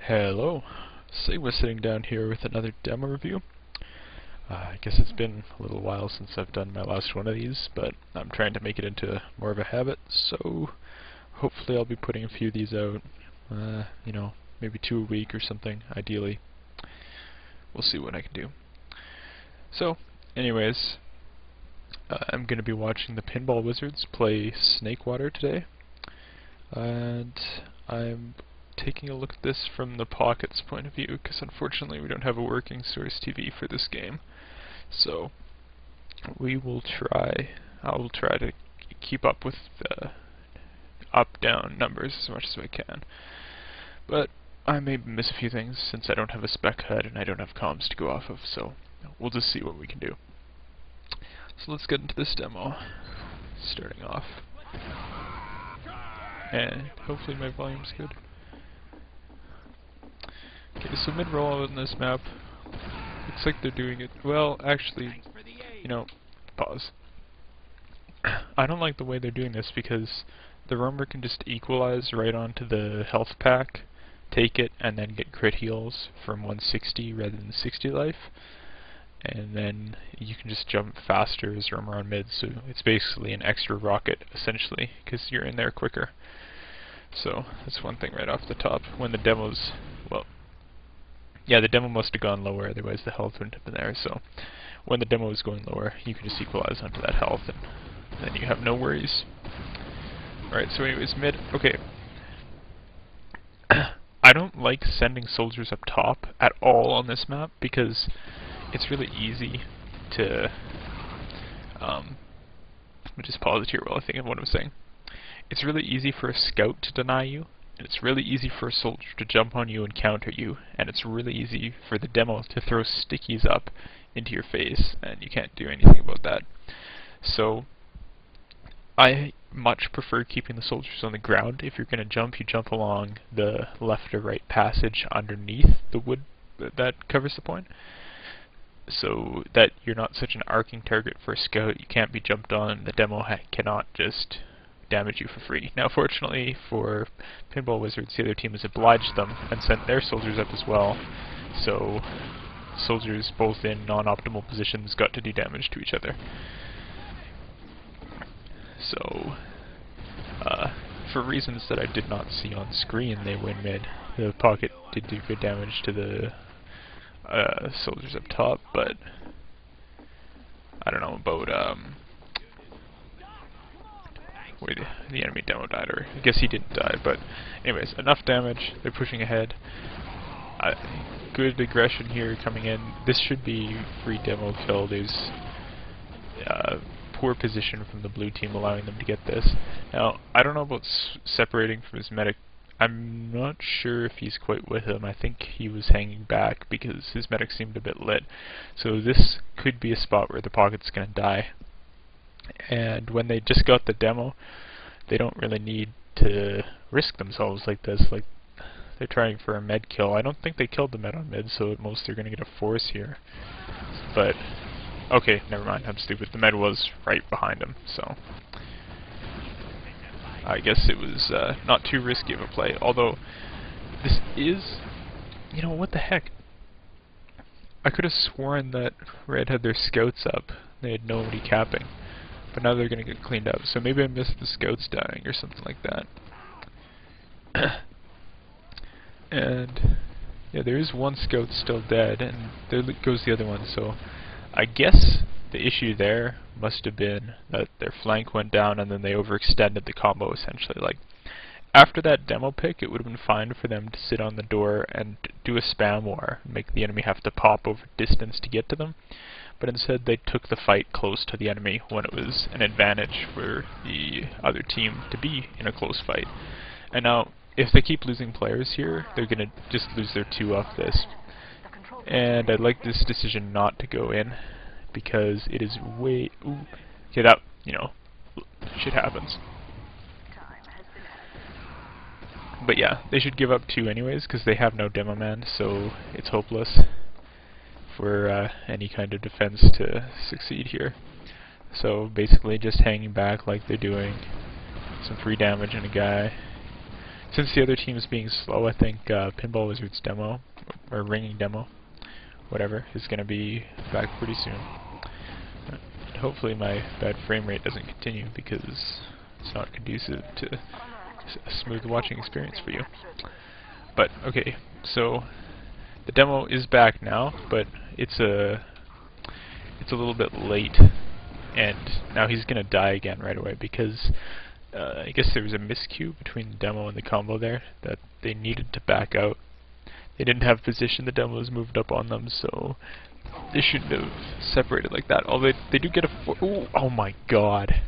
Hello, Sigma sitting down here with another demo review. I guess it's been a little while since I've done my last one of these, but I'm trying to make it into more of a habit, so hopefully I'll be putting a few of these out, maybe 2 a week or something, ideally. We'll see what I can do. So, anyways, I'm going to be watching the Pinball Wizards play Snakewater today, and I'm taking a look at this from the Pocket's point of view, because unfortunately we don't have a working Source TV for this game. So I will try to keep up with the up-down numbers as much as I can. But I may miss a few things since I don't have a spec HUD and I don't have comms to go off of, so we'll just see what we can do. So let's get into this demo, starting off. And hopefully my volume's good. Okay, so mid-roll on this map, looks like they're doing it well. Actually, pause. I don't like the way they're doing this because the roamer can just equalize right onto the health pack, take it, and then get crit heals from 160 rather than 60 life. And then you can just jump faster as roamer on mid, so it's basically an extra rocket, essentially, because you're in there quicker. So that's one thing right off the top. When the demo's, yeah, the demo must have gone lower, otherwise the health wouldn't have been there, so when the demo is going lower, you can just equalize onto that health, and then you have no worries. Alright, so anyways, mid, okay. I don't like sending soldiers up top at all on this map, because it's really easy to, let me just pause it here while I think of what I'm saying. It's really easy for a scout to deny you, and it's really easy for a soldier to jump on you and counter you, and it's really easy for the demo to throw stickies up into your face, and you can't do anything about that. So I much prefer keeping the soldiers on the ground. If you're going to jump, you jump along the left or right passage underneath the wood that covers the point, so that you're not such an arcing target for a scout. You can't be jumped on, the demo cannot just damage you for free. Now fortunately for Pinball Wizards, the other team has obliged them and sent their soldiers up as well, so soldiers both in non-optimal positions got to do damage to each other. So for reasons that I did not see on screen, they win mid. The Pocket did do good damage to the soldiers up top, but I don't know about where the enemy demo died, or I guess he didn't die, but anyways, enough damage, they're pushing ahead. Good aggression here coming in. This should be free demo kill. There's poor position from the blue team allowing them to get this. Now, I don't know about separating from his medic. I'm not sure if he's quite with him. I think he was hanging back because his medic seemed a bit lit. So this could be a spot where the Pocket's gonna die. And when they just got the demo, they don't really need to risk themselves like this. Like, they're trying for a med kill. I don't think they killed the med on mid, so at most they're going to get a force here. But, okay, never mind, I'm stupid. The med was right behind him, so I guess it was not too risky of a play. Although, this is, what the heck? I could have sworn that Red had their scouts up. They had nobody capping. But now they're going to get cleaned up, so maybe I missed the scouts dying or something like that. And yeah, there is one scout still dead, and there goes the other one, so I guess the issue there must have been that their flank went down and then they overextended the combo, essentially. Like, after that demo pick, it would have been fine for them to sit on the door and do a spam war, make the enemy have to pop over distance to get to them. But instead they took the fight close to the enemy when it was an advantage for the other team to be in a close fight. And now, if they keep losing players here, they're going to just lose their 2 off this. And I like this decision not to go in, because it is way... Ooh, okay, that, shit happens. But yeah, they should give up 2 anyways, because they have no demo man, so it's hopeless for any kind of defense to succeed here. So basically just hanging back like they're doing, some free damage on a guy, Since the other team is being slow, I think Pinball Wizard's demo, or Ringing demo, whatever, is going to be back pretty soon. And hopefully my bad frame rate doesn't continue, because it's not conducive to a smooth watching experience for you. But, okay, so the demo is back now, but it's a little bit late, and now he's going to die again right away, because I guess there was a miscue between the demo and the combo there, that they needed to back out. They didn't have position, the demo was moved up on them, so they shouldn't have separated like that. Although they do get a ooh, oh my god.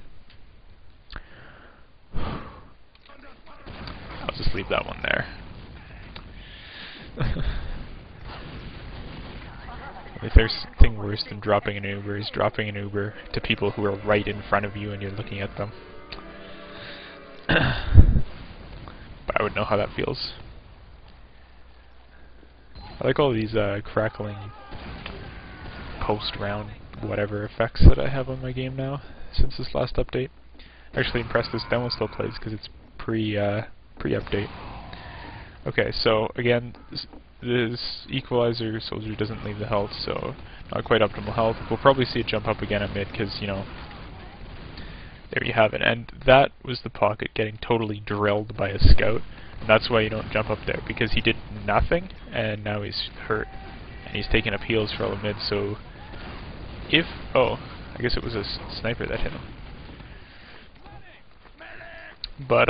I'll just leave that one there. If there's something worse than dropping an Uber, is dropping an Uber to people who are right in front of you and you're looking at them. But I would know how that feels. I like all these crackling post-round whatever effects that I have on my game now since this last update. Actually impressed this demo still plays because it's pre-update. Okay, so again, this equalizer soldier doesn't leave the health, so not quite optimal health. We'll probably see it jump up again at mid because, you know, there you have it. And that was the pocket getting totally drilled by a scout. And that's why you don't jump up there, because he did nothing and now he's hurt. And he's taking up heals for all of mid, so if... oh, I guess it was a sniper that hit him. But,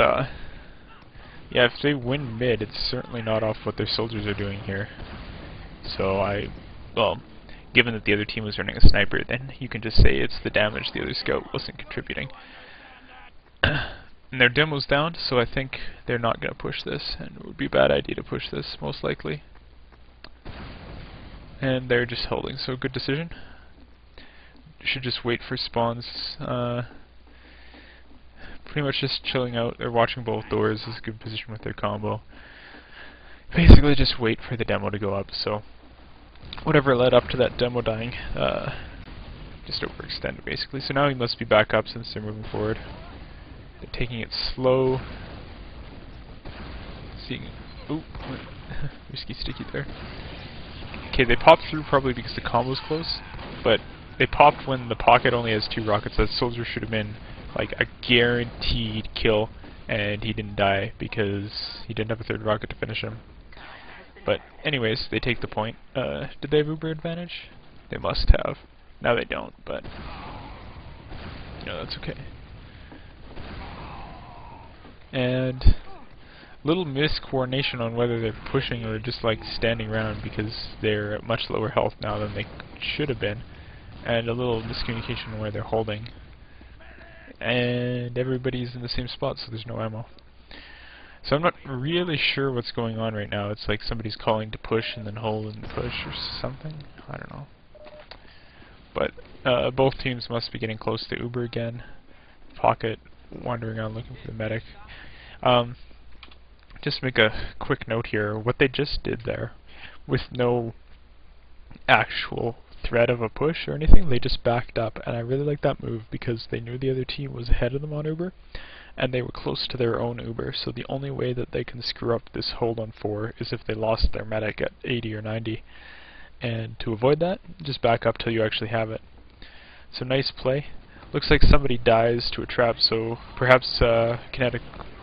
yeah, if they win mid, it's certainly not off what their soldiers are doing here. So well, given that the other team was running a sniper, then you can just say it's the damage the other scout wasn't contributing. And their demo's down, so I think they're not going to push this, and it would be a bad idea to push this, most likely. And they're just holding, so good decision. Should just wait for spawns. Pretty much just chilling out. They're watching both doors. Is a good position with their combo. Basically just wait for the demo to go up, so whatever led up to that demo dying, just overextended basically. So now he must be back up since they're moving forward. They're taking it slow. Seeing, oop, risky sticky there. Okay, they popped through probably because the combo's close, but they popped when the pocket only has 2 rockets. That soldier should have been like a guaranteed kill, and he didn't die because he didn't have a 3rd rocket to finish him. But anyways, they take the point. Did they have Uber advantage? They must have. Now they don't, but you know, that's okay. And little miscoordination on whether they're pushing or just like standing around, because they're at much lower health now than they should have been, and a little miscommunication on where they're holding. And everybody's in the same spot, so there's no ammo. So I'm not really sure what's going on right now. It's like somebody's calling to push and then hold and push or something. I don't know. But both teams must be getting close to Uber again. Pocket wandering around looking for the medic. Just make a quick note here. What they just did there, with no actual threat of a push or anything, they just backed up, and I really like that move because they knew the other team was ahead of them on Uber, and they were close to their own Uber, so the only way that they can screw up this hold on 4 is if they lost their medic at 80 or 90. And to avoid that, just back up till you actually have it. So nice play. Looks like somebody dies to a trap, so perhaps Kinetic,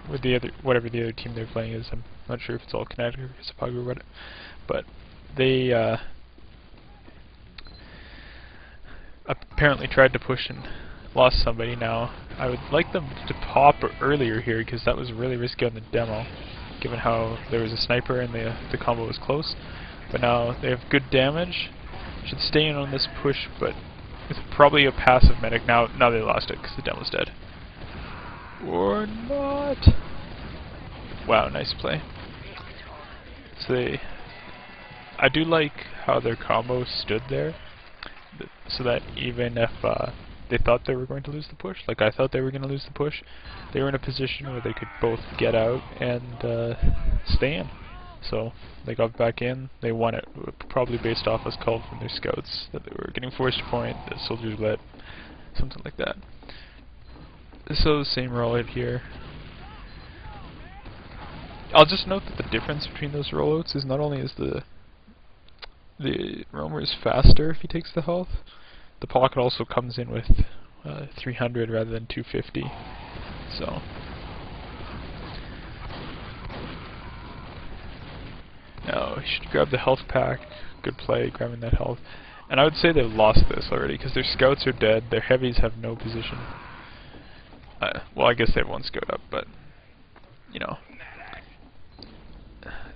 with the other, whatever the other team they're playing is, I'm not sure if it's all Kinetic or Sapago or what, but they apparently tried to push and lost somebody. Now I would like them to pop earlier here, because that was really risky on the demo, given how there was a sniper and the combo was close. But now they have good damage, should stay in on this push, but with probably a passive medic. Now they lost it because the demo's dead. Or not. Wow, nice play. So I do like how their combo stood there, so that even if they thought they were going to lose the push, like I thought they were going to lose the push, they were in a position where they could both get out and stay in. So they got back in, they won it, probably based off as called from their scouts, that they were getting forced to point, the soldiers let, something like that. So the same roll out here. I'll just note that the difference between those rollouts is not only is the roamer is faster if he takes the health, the pocket also comes in with 300 rather than 250. So now he should grab the health pack. Good play, grabbing that health. And I would say they've lost this already because their scouts are dead. Their heavies have no position. Well, I guess they have one scout up, but you know,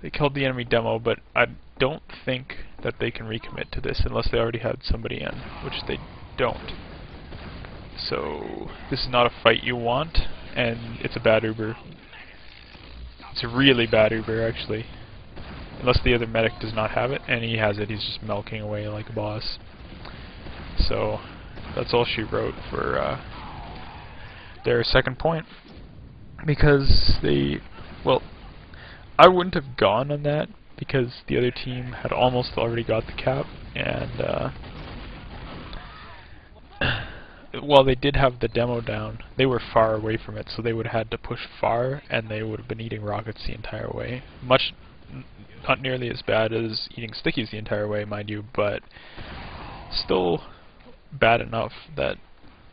they killed the enemy demo. But I don't think that they can recommit to this unless they already had somebody in, which they don't. So this is not a fight you want, and it's a bad Uber. It's a really bad Uber, actually. Unless the other medic does not have it, and he has it, he's just milking away like a boss. So that's all she wrote for their second point. Because well, I wouldn't have gone on that because the other team had almost already got the cap, and while they did have the demo down, they were far away from it, so they would have had to push far, and they would have been eating rockets the entire way. Not nearly as bad as eating stickies the entire way, mind you, but still bad enough that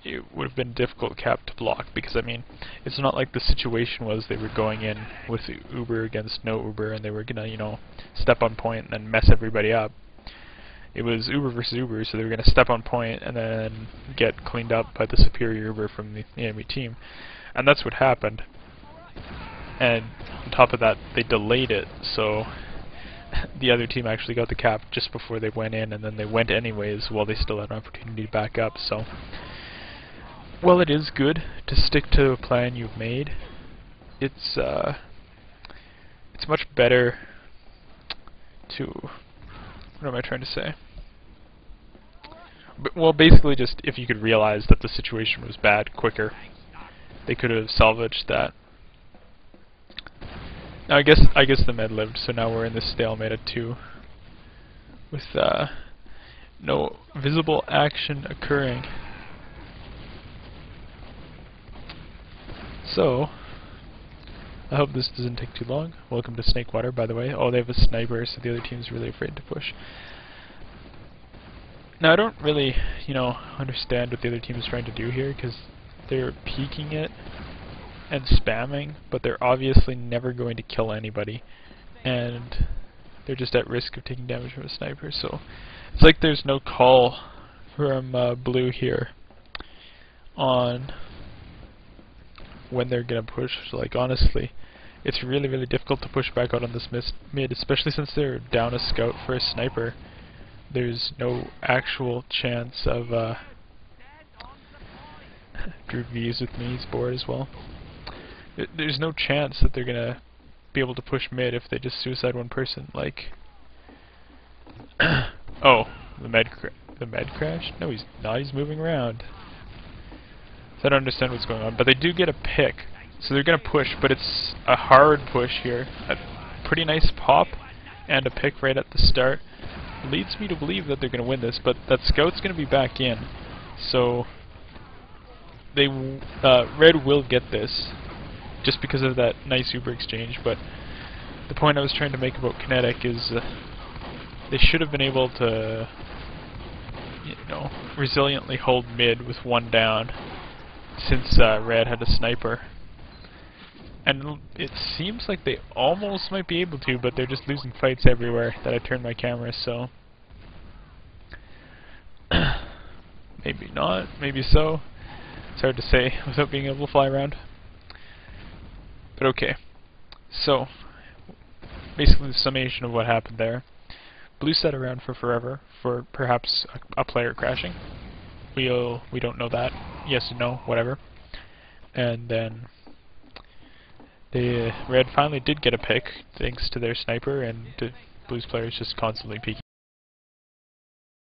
it would have been a difficult cap to block, because I mean, it's not like the situation was they were going in with Uber against no Uber and they were gonna, you know, step on point and then mess everybody up. It was Uber versus Uber, so they were gonna step on point and then get cleaned up by the superior Uber from the enemy team. And that's what happened. And on top of that, they delayed it, so the other team actually got the cap just before they went in, and then they went anyways while they still had an opportunity to back up. So, well, it is good to stick to a plan you've made. It's much better to, what am I trying to say? Well, basically just if you could realize that the situation was bad quicker, they could have salvaged that. Now, I guess the med lived, so now we're in this stalemate at 2, with no visible action occurring. So, I hope this doesn't take too long. Welcome to Snakewater, by the way. Oh, they have a sniper, so the other team's really afraid to push. Now, I don't really, you know, understand what the other team is trying to do here, because they're peeking it and spamming, but they're obviously never going to kill anybody, and they're just at risk of taking damage from a sniper. So it's like there's no call from blue here on when they're gonna push. Like, honestly, it's really, really difficult to push back out on this mid, especially since they're down a scout for a sniper. There's no actual chance of Drew V's with me, he's bored as well. There's no chance that they're gonna be able to push mid if they just suicide one person. Like, oh, the med crashed? No, he's not. He's moving around. So I don't understand what's going on. But they do get a pick, so they're gonna push. But it's a hard push here. A pretty nice pop and a pick right at the start leads me to believe that they're gonna win this. But that scout's gonna be back in, so they red will get this, just because of that nice Uber exchange. But the point I was trying to make about Kinetic is they should have been able to, you know, resiliently hold mid with one down, since red had a sniper. And it seems like they almost might be able to, but they're just losing fights everywhere that I turn my camera, so maybe not, maybe so. It's hard to say without being able to fly around. But okay, so basically the summation of what happened there. Blue sat around for forever for perhaps a player crashing. We don't know that. Yes and no, whatever. And then the red finally did get a pick thanks to their sniper, and the Blues players just constantly peeking.